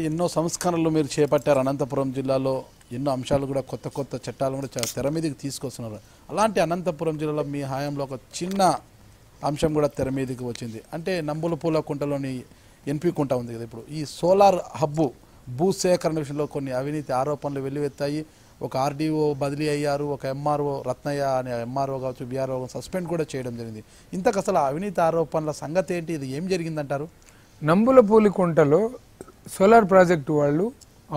ఎన్నో సంస్కరణలు మీరు చేపట్టారు అనంతపురం జిల్లాలో. ఎన్నో అంశాలు కూడా కొత్త కొత్త చట్టాలు కూడా తెర మీదకి తీసుకొస్తున్నారు. అలాంటి అనంతపురం జిల్లాలో మీ హయాంలో ఒక చిన్న అంశం కూడా తెర మీదకి వచ్చింది. అంటే నంబులపూల కుంటలోని ఎన్పి కుంట ఉంది కదా, ఇప్పుడు ఈ సోలార్ హబ్బు భూసేకరణ విషయంలో కొన్ని అవినీతి ఆరోపణలు వెల్లువెత్తాయి. ఒక ఆర్డీఓ బదిలీ అయ్యారు, ఒక ఎంఆర్ఓ రత్నయ్య అనే ఎంఆర్ఓ కావచ్చు బీఆర్ఓ సస్పెండ్ కూడా చేయడం జరిగింది. ఇంతకు అసలు అవినీతి ఆరోపణల సంగతి ఏంటి, ఇది ఏం జరిగిందంటారు? నంబులపూలి కుంటలో సోలార్ ప్రాజెక్టు వాళ్ళు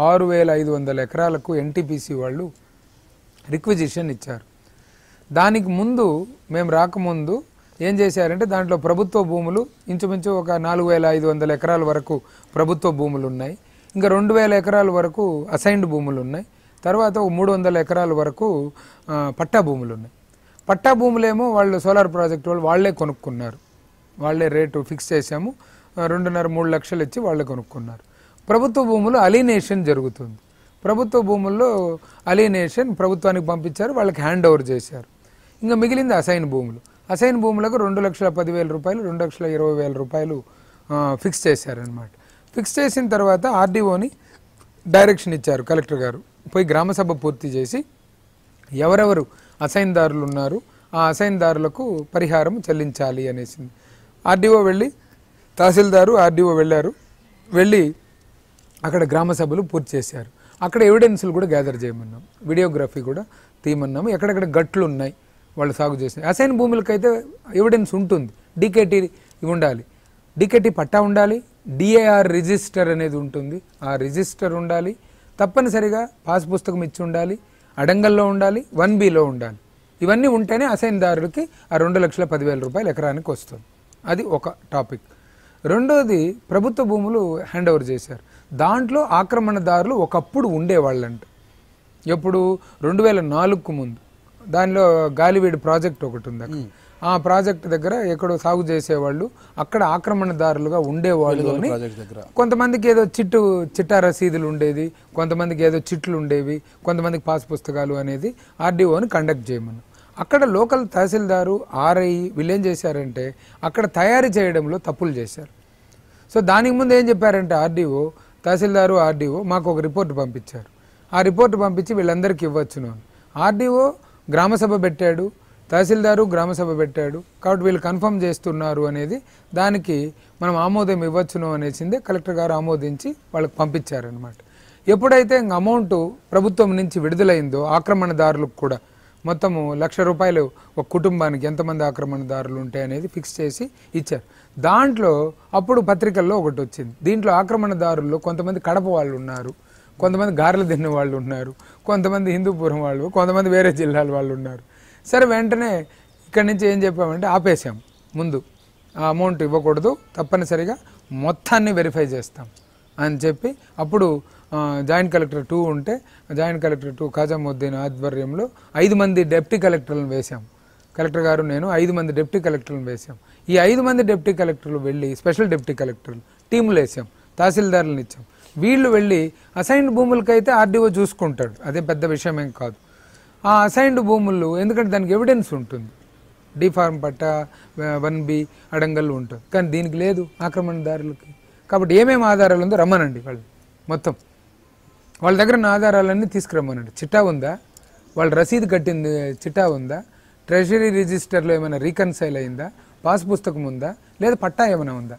6500 ఎకరాలకు ఎన్టీపీసీ వాళ్ళు రిక్విజిషన్ ఇచ్చారు. దానికి ముందు మేము రాకముందు ఏం చేశారంటే దాంట్లో ప్రభుత్వ భూములు ఇంచుమించు ఒక 4500 ఎకరాల వరకు ప్రభుత్వ భూములు ఉన్నాయి. ఇంకా 2000 ఎకరాల వరకు అసైన్డ్ భూములు ఉన్నాయి. తర్వాత 300 ఎకరాల వరకు పట్టా భూములు ఉన్నాయి. పట్టా భూములేమో వాళ్ళు సోలార్ ప్రాజెక్టు వాళ్ళు వాళ్లే కొనుక్కున్నారు. వాళ్లే రేటు ఫిక్స్ చేశాము, 2.5-3 లక్షలు ఇచ్చి వాళ్ళే కొనుక్కున్నారు. ప్రభుత్వ భూములు అలీనేషన్ జరుగుతుంది. ప్రభుత్వ భూముల్లో అలీనేషన్ ప్రభుత్వానికి పంపించారు, వాళ్ళకి హ్యాండ్ ఓవర్ చేశారు. ఇంకా మిగిలింది అసైన్ భూములు. అసైన్ భూములకు 2,10,000 రూపాయలు 2,20,000 రూపాయలు ఫిక్స్ చేశారనమాట. ఫిక్స్ చేసిన తర్వాత ఆర్డీఓని డైరెక్షన్ ఇచ్చారు కలెక్టర్ గారు, పోయి గ్రామసభ పూర్తి చేసి ఎవరెవరు అసైన్దారులు ఉన్నారు ఆ అసైన్దారులకు పరిహారం చెల్లించాలి అనేసింది. ఆర్డీఓ వెళ్ళి తహసీల్దారు ఆర్డీఓ వెళ్ళారు. వెళ్ళి అక్కడ గ్రామ సభలు పూర్తి చేశారు. అక్కడ ఎవిడెన్స్లు కూడా గ్యాదర్ చేయమన్నాం, వీడియోగ్రఫీ కూడా తీయమన్నాము. ఎక్కడెక్కడ గట్లు ఉన్నాయి వాళ్ళు సాగు చేసిన అసైన్ భూములకైతే ఎవిడెన్స్ ఉంటుంది. డీకేటీ ఉండాలి, డీకేటీ పట్టా ఉండాలి, డిఏఆర్ రిజిస్టర్ అనేది ఉంటుంది, ఆ రిజిస్టర్ ఉండాలి, తప్పనిసరిగా పాస్ పుస్తకం ఇచ్చి ఉండాలి, అడంగల్లో ఉండాలి, 1Bలో ఉండాలి. ఇవన్నీ ఉంటేనే అసైన్దారులకి ఆ 2,10,000 రూపాయలు ఎకరానికి వస్తుంది. అది ఒక టాపిక్. రెండోది ప్రభుత్వ భూములు హ్యాండ్ ఓవర్ చేశారు. దాంట్లో ఆక్రమణదారులు ఒకప్పుడు ఉండేవాళ్ళంట. ఎప్పుడు 2004కు ముందు దానిలో గాలివీడు ప్రాజెక్ట్ ఒకటి ఉంది. అక్కడ ఆ ప్రాజెక్ట్ దగ్గర ఎక్కడో సాగు చేసేవాళ్ళు అక్కడ ఆక్రమణదారులుగా ఉండేవాళ్ళు అని కొంతమందికి ఏదో చిట్టా రసీదులు ఉండేది, కొంతమందికి ఏదో చిట్లు ఉండేవి, కొంతమందికి పాస్ పుస్తకాలు అనేది ఆర్డీఓని కండక్ట్ చేయమని. అక్కడ లోకల్ తహసీల్దారు ఆర్ఐ వీళ్ళు ఏం చేశారంటే అక్కడ తయారీ చేయడంలో తప్పులు చేశారు. సో దానికి ముందు ఏం చెప్పారంటే ఆర్డీఓ తహసీల్దారు ఆర్డీఓ మాకు ఒక రిపోర్ట్ పంపించారు. ఆ రిపోర్ట్ పంపించి వీళ్ళందరికీ ఇవ్వచ్చును. ఆర్డీఓ గ్రామసభ పెట్టాడు, తహసీల్దారు గ్రామసభ పెట్టాడు, కాబట్టి వీళ్ళు కన్ఫర్మ్ చేస్తున్నారు అనేది దానికి మనం ఆమోదం ఇవ్వచ్చును అనేసిందే కలెక్టర్ గారు ఆమోదించి వాళ్ళకి పంపించారనమాట. ఎప్పుడైతే అమౌంట్ ప్రభుత్వం నుంచి విడుదలైందో ఆక్రమణదారులకు కూడా మొత్తము 1,00,000 రూపాయలు ఒక కుటుంబానికి ఎంతమంది ఆక్రమణదారులు ఉంటాయి అనేది ఫిక్స్ చేసి ఇచ్చారు. దాంట్లో అప్పుడు పత్రికల్లో ఒకటి వచ్చింది. దీంట్లో ఆక్రమణదారుల్లో కొంతమంది కడప వాళ్ళు ఉన్నారు, కొంతమంది గారెలు తిన్న వాళ్ళు ఉన్నారు, కొంతమంది హిందూపురం వాళ్ళు, కొంతమంది వేరే జిల్లాల వాళ్ళు ఉన్నారు. సరే వెంటనే ఇక్కడి నుంచి ఏం చెప్పామంటే ఆపేసాం. ముందు ఆ అమౌంట్ ఇవ్వకూడదు, తప్పనిసరిగా మొత్తాన్ని వెరిఫై చేస్తాం అని చెప్పి అప్పుడు జాయింట్ కలెక్టర్ 2 ఉంటే జాయింట్ కలెక్టర్ 2 ఖాజాముద్దీన్ ఆధ్వర్యంలో 5 మంది డిప్యూటీ కలెక్టర్లను వేశాం. కలెక్టర్ గారు నేను 5 మంది డిప్యూటీ కలెక్టర్లను వేశాం. ఈ 5 మంది డిప్యూటీ కలెక్టర్లు వెళ్ళి స్పెషల్ డిప్యూటీ కలెక్టర్లు టీములు వేసాం, తహసీల్దారులను ఇచ్చాం. వీళ్ళు వెళ్ళి అసైన్డ్ భూములకైతే ఆర్డీఓ చూసుకుంటాడు, అదే పెద్ద విషయం ఏం కాదు. ఆ అసైన్డ్ భూములు ఎందుకంటే దానికి ఎవిడెన్స్ ఉంటుంది, డిఫార్మ్ పట్టా 1B అడంగల్ ఉంటుంది, కానీ దీనికి లేదు ఆక్రమణదారులకి. కాబట్టి ఏమేమి ఆధారాలు ఉందో రమ్మనండి, వాళ్ళు మొత్తం వాళ్ళ దగ్గర ఉన్న ఆధారాలన్నీ తీసుకురమ్మనండి. చిట్టా ఉందా, వాళ్ళు రసీదు కట్టింది చిట్టా ఉందా, ట్రెజరీ రిజిస్టర్లో ఏమైనా రీకన్సైల్ అయిందా, పాస్ పుస్తకం ఉందా, లేదా పట్టా ఏమైనా ఉందా,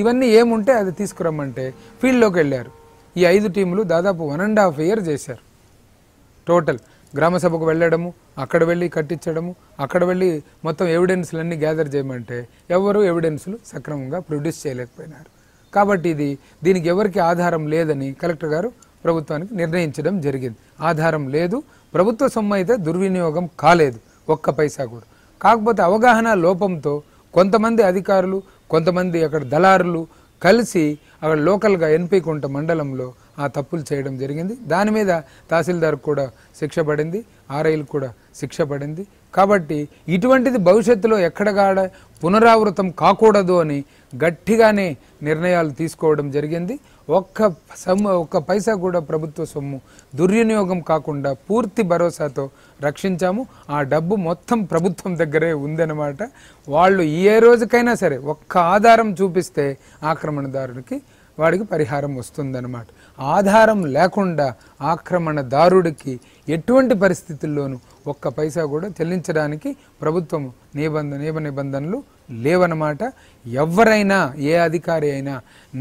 ఇవన్నీ ఏముంటే అది తీసుకురమ్మంటే ఫీల్డ్లోకి వెళ్ళారు. ఈ 5 టీములు దాదాపు 1.5 year చేశారు. టోటల్ గ్రామ సభకు వెళ్ళడము, అక్కడ వెళ్ళి కట్టించడము, అక్కడ వెళ్ళి మొత్తం ఎవిడెన్స్లన్నీ గ్యాదర్ చేయమంటే ఎవరు ఎవిడెన్స్లు సక్రమంగా ప్రొడ్యూస్ చేయలేకపోయినారు. కాబట్టి దీనికి ఎవరికి ఆధారం లేదని కలెక్టర్ గారు ప్రభుత్వానికి నిర్ణయించడం జరిగింది. ఆధారం లేదు, ప్రభుత్వ సొమ్ము అయితే దుర్వినియోగం కాలేదు ఒక్క పైసా కూడా. కాకపోతే అవగాహన లోపంతో కొంతమంది అధికారులు, కొంతమంది అక్కడ దళారులు కలిసి అక్కడ లోకల్గా ఎన్పి కుంట మండలంలో ఆ తప్పులు చేయడం జరిగింది. దాని మీద తహసీల్దార్ కూడా శిక్ష పడింది, ఆర్ఐలకు కూడా శిక్ష పడింది. కాబట్టి ఇటువంటిది భవిష్యత్తులో ఎక్కడగాడ పునరావృతం కాకూడదు అని గట్టిగానే నిర్ణయాలు తీసుకోవడం జరిగింది. ఒక్క పైసా కూడా ప్రభుత్వ సొమ్ము దుర్వినియోగం కాకుండా పూర్తి భరోసాతో రక్షించాము. ఆ డబ్బు మొత్తం ప్రభుత్వం దగ్గరే ఉందన్నమాట. వాళ్ళు ఏ రోజుకైనా సరే ఒక్క ఆధారం చూపిస్తే ఆక్రమణదారుడికి వాడికి పరిహారం వస్తుందన్నమాట. ఆధారం లేకుండా ఆక్రమణదారుడికి ఎటువంటి పరిస్థితుల్లోనూ ఒక్క పైసా కూడా చెల్లించడానికి ప్రభుత్వం నియమ నిబంధనలు లేవన్నమాట. ఎవరైనా ఏ అధికారి అయినా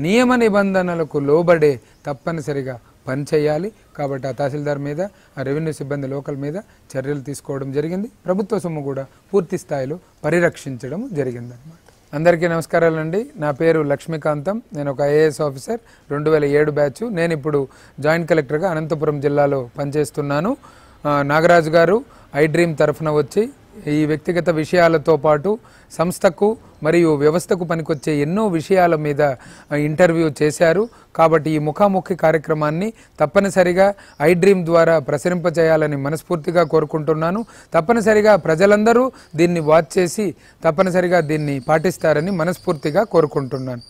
నియమ నిబంధనలకు లోబడే తప్పనిసరిగా పనిచేయాలి. కాబట్టి ఆ తహసీల్దార్ మీద, ఆ రెవెన్యూ సిబ్బంది లోకల్ మీద చర్యలు తీసుకోవడం జరిగింది. ప్రభుత్వ సొమ్ము కూడా పూర్తి స్థాయిలో పరిరక్షించడం జరిగిందన్నమాట. అందరికీ నమస్కారాలండి. నా పేరు లక్ష్మీకాంతం. నేను ఒక ఐఏఎస్ ఆఫీసర్, 2007 బ్యాచ్. నేను ఇప్పుడు జాయింట్ కలెక్టర్గా అనంతపురం జిల్లాలో పనిచేస్తున్నాను. నాగరాజు గారు ఐడ్రీమ్ తరఫున వచ్చి ఈ వ్యక్తిగత విషయాలతో పాటు సంస్థకు మరియు వ్యవస్థకు పనికొచ్చే ఎన్నో విషయాల మీద ఇంటర్వ్యూ చేశారు. కాబట్టి ఈ ముఖాముఖి కార్యక్రమాన్ని తప్పనిసరిగా ఐడ్రీమ్ ద్వారా ప్రసరింపచేయాలని మనస్ఫూర్తిగా కోరుకుంటున్నాను. తప్పనిసరిగా ప్రజలందరూ దీన్ని వాచ్ చేసి తప్పనిసరిగా దీన్ని పాటిస్తారని మనస్ఫూర్తిగా కోరుకుంటున్నాను.